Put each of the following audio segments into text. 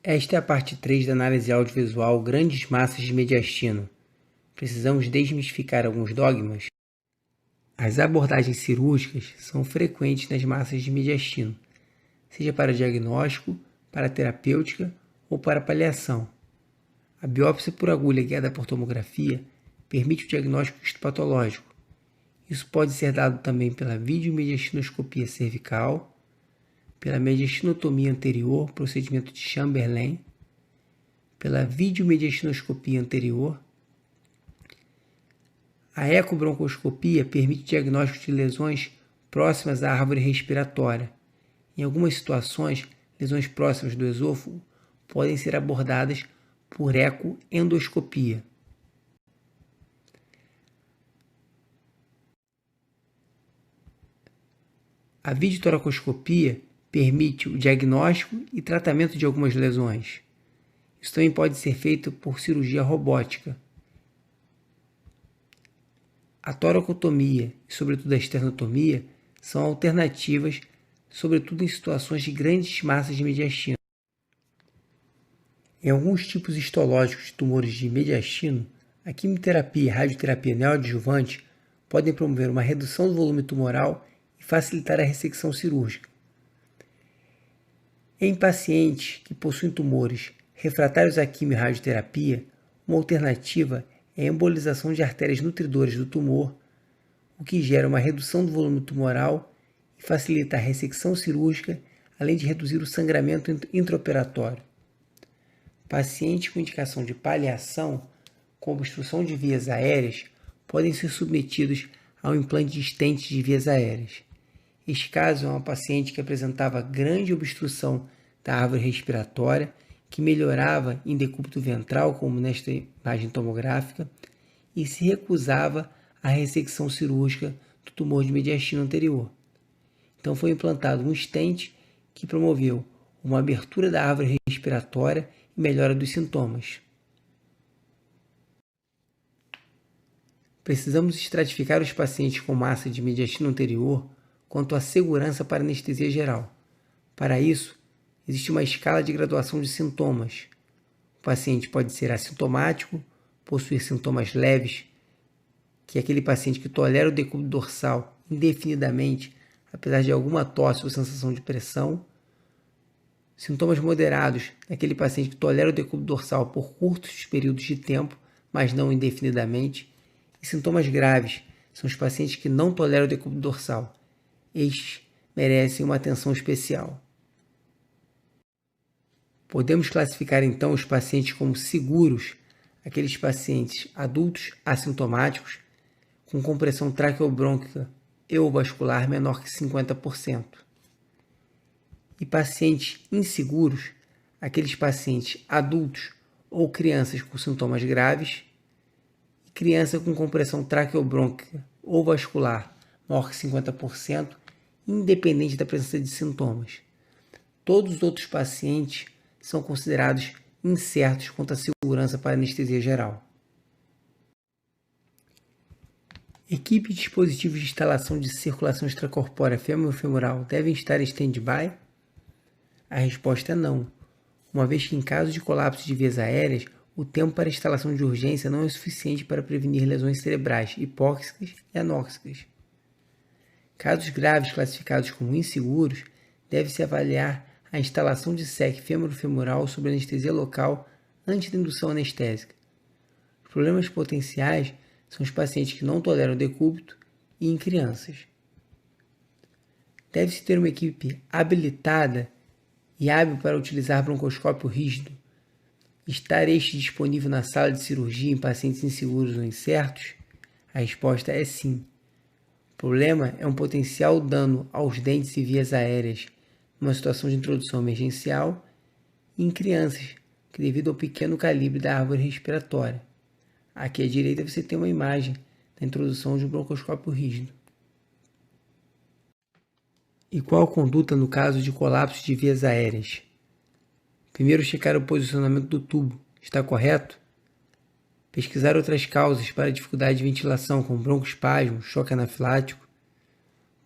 Esta é a parte 3 da análise audiovisual Grandes Massas de Mediastino. Precisamos desmistificar alguns dogmas. As abordagens cirúrgicas são frequentes nas massas de mediastino, seja para diagnóstico, para terapêutica ou para paliação. A biópsia por agulha guiada por tomografia permite o diagnóstico histopatológico. Isso pode ser dado também pela videomediastinoscopia cervical, pela mediastinotomia anterior, procedimento de Chamberlain, pela videomediastinoscopia anterior. A ecobroncoscopia permite diagnóstico de lesões próximas à árvore respiratória. Em algumas situações, lesões próximas do esôfago podem ser abordadas por ecoendoscopia. A videotoracoscopia permite o diagnóstico e tratamento de algumas lesões. Isso também pode ser feito por cirurgia robótica. A toracotomia e, sobretudo, a esternotomia são alternativas, sobretudo em situações de grandes massas de mediastino. Em alguns tipos histológicos de tumores de mediastino, a quimioterapia e radioterapia neoadjuvante podem promover uma redução do volume tumoral e facilitar a ressecção cirúrgica. Em pacientes que possuem tumores refratários à quimio e radioterapia, uma alternativa é a embolização de artérias nutridoras do tumor, o que gera uma redução do volume tumoral e facilita a ressecção cirúrgica, além de reduzir o sangramento intraoperatório. Pacientes com indicação de paliação, com obstrução de vias aéreas, podem ser submetidos ao implante de estentes de vias aéreas. Este caso é uma paciente que apresentava grande obstrução da árvore respiratória, que melhorava em decúbito ventral, como nesta imagem tomográfica, e se recusava à ressecção cirúrgica do tumor de mediastino anterior. Então foi implantado um stent que promoveu uma abertura da árvore respiratória e melhora dos sintomas. Precisamos estratificar os pacientes com massa de mediastino anterior quanto à segurança para anestesia geral. Para isso, existe uma escala de graduação de sintomas. O paciente pode ser assintomático, possuir sintomas leves, que é aquele paciente que tolera o decúbito dorsal indefinidamente, apesar de alguma tosse ou sensação de pressão. Sintomas moderados, aquele paciente que tolera o decúbito dorsal por curtos períodos de tempo, mas não indefinidamente. E sintomas graves são os pacientes que não toleram o decúbito dorsal. Estes merecem uma atenção especial. Podemos classificar então os pacientes como seguros, aqueles pacientes adultos assintomáticos com compressão traqueobrônquica ou vascular menor que 50%. E pacientes inseguros, aqueles pacientes adultos ou crianças com sintomas graves, e criança com compressão traqueobrônquica ou vascular maior que 50%, independente da presença de sintomas. Todos os outros pacientes são considerados incertos quanto à segurança para anestesia geral. Equipe de dispositivos de instalação de circulação extracorpórea fêmuro-femoral devem estar em stand-by? A resposta é não, uma vez que em caso de colapso de vias aéreas, o tempo para instalação de urgência não é suficiente para prevenir lesões cerebrais hipóxicas e anóxicas. Casos graves classificados como inseguros, deve-se avaliar a instalação de SEC fêmuro-femoral sob anestesia local antes da indução anestésica. Os problemas potenciais são os pacientes que não toleram decúbito e em crianças. Deve-se ter uma equipe habilitada e hábil para utilizar broncoscópio rígido. Estar este disponível na sala de cirurgia em pacientes inseguros ou incertos? A resposta é sim. O problema é um potencial dano aos dentes e vias aéreas numa situação de introdução emergencial e em crianças, que devido ao pequeno calibre da árvore respiratória. Aqui à direita você tem uma imagem da introdução de um broncoscópio rígido. E qual a conduta no caso de colapso de vias aéreas? Primeiro, checar o posicionamento do tubo. Está correto? Pesquisar outras causas para dificuldade de ventilação, como broncoespasmo, choque anafilático.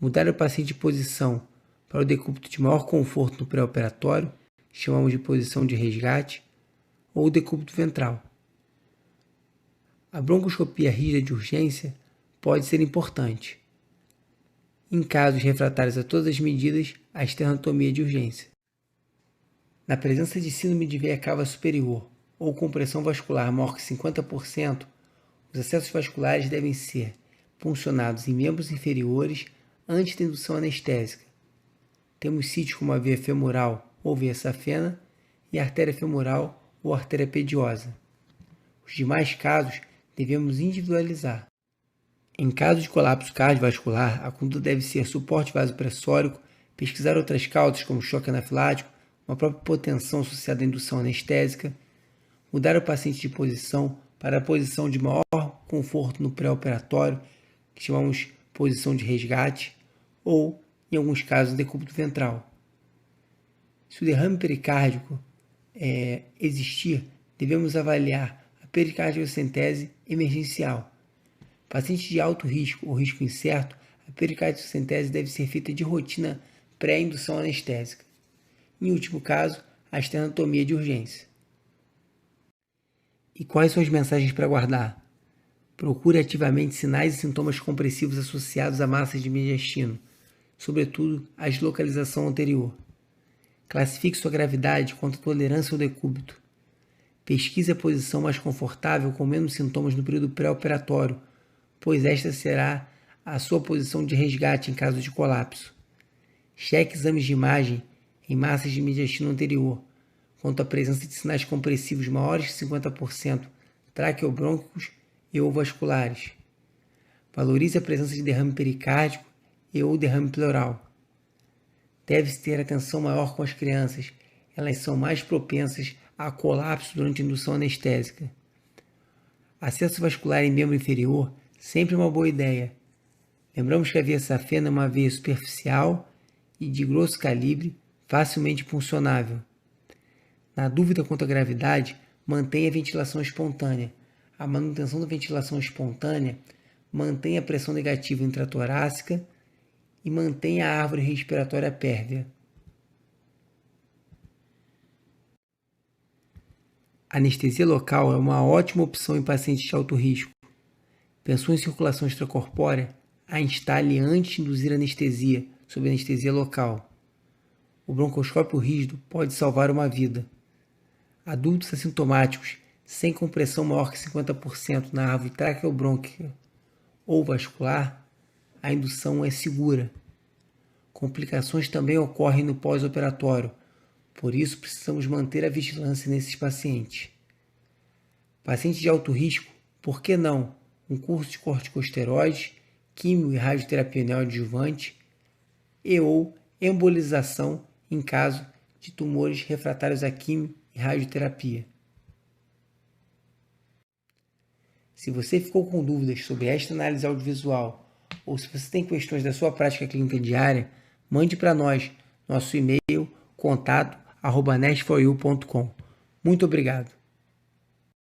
Mudar o paciente de posição para o decúbito de maior conforto no pré-operatório. chamamos de posição de resgate, ou decúbito ventral. A broncoscopia rígida de urgência pode ser importante. Em casos refratários a todas as medidas, a esternotomia de urgência. Na presença de síndrome de veia cava superior ou compressão vascular maior que 50%, os acessos vasculares devem ser puncionados em membros inferiores antes da indução anestésica. Temos sítios como a veia femoral ou veia safena e a artéria femoral ou artéria pediosa. Os demais casos devemos individualizar. Em caso de colapso cardiovascular, a conduta deve ser suporte vasopressórico, pesquisar outras causas como choque anafilático, uma própria hipotensão associada à indução anestésica, mudar o paciente de posição para a posição de maior conforto no pré-operatório, que chamamos posição de resgate, ou, em alguns casos, decúbito ventral. Se o derrame pericárdico existir, devemos avaliar a pericardiocentese emergencial. Pacientes de alto risco ou risco incerto, a pericardiocentese deve ser feita de rotina pré-indução anestésica. Em último caso, a esternotomia de urgência. E quais são as mensagens para guardar? Procure ativamente sinais e sintomas compressivos associados a massas de mediastino, sobretudo a deslocalização anterior. Classifique sua gravidade quanto à tolerância ao decúbito. Pesquise a posição mais confortável com menos sintomas no período pré-operatório, pois esta será a sua posição de resgate em caso de colapso. Cheque exames de imagem em massas de mediastino anterior, quanto à presença de sinais compressivos maiores que 50%, traqueobrônquicos e ou vasculares. Valorize a presença de derrame pericárdico e ou derrame pleural. Deve-se ter atenção maior com as crianças, elas são mais propensas a colapso durante a indução anestésica. Acesso vascular em membro inferior sempre é uma boa ideia. Lembramos que a veia safena é uma veia superficial e de grosso calibre, facilmente puncionável. Na dúvida quanto à gravidade, mantenha a ventilação espontânea. A manutenção da ventilação espontânea mantém a pressão negativa intratorácica e mantém a árvore respiratória pérvia. A anestesia local é uma ótima opção em pacientes de alto risco. Pensou em circulação extracorpórea? A instale antes de induzir anestesia, sob anestesia local. O broncoscópio rígido pode salvar uma vida. Adultos assintomáticos, sem compressão maior que 50% na árvore traqueobrônquica ou vascular, a indução é segura. Complicações também ocorrem no pós-operatório, por isso precisamos manter a vigilância nesses pacientes. Pacientes de alto risco, por que não um curso de corticosteroides, quimio e radioterapia neoadjuvante e ou embolização em caso de tumores refratários a quimio e radioterapia. Se você ficou com dúvidas sobre esta análise audiovisual ou se você tem questões da sua prática clínica diária, mande para nós nosso e-mail contato@nest4u.com. Muito obrigado.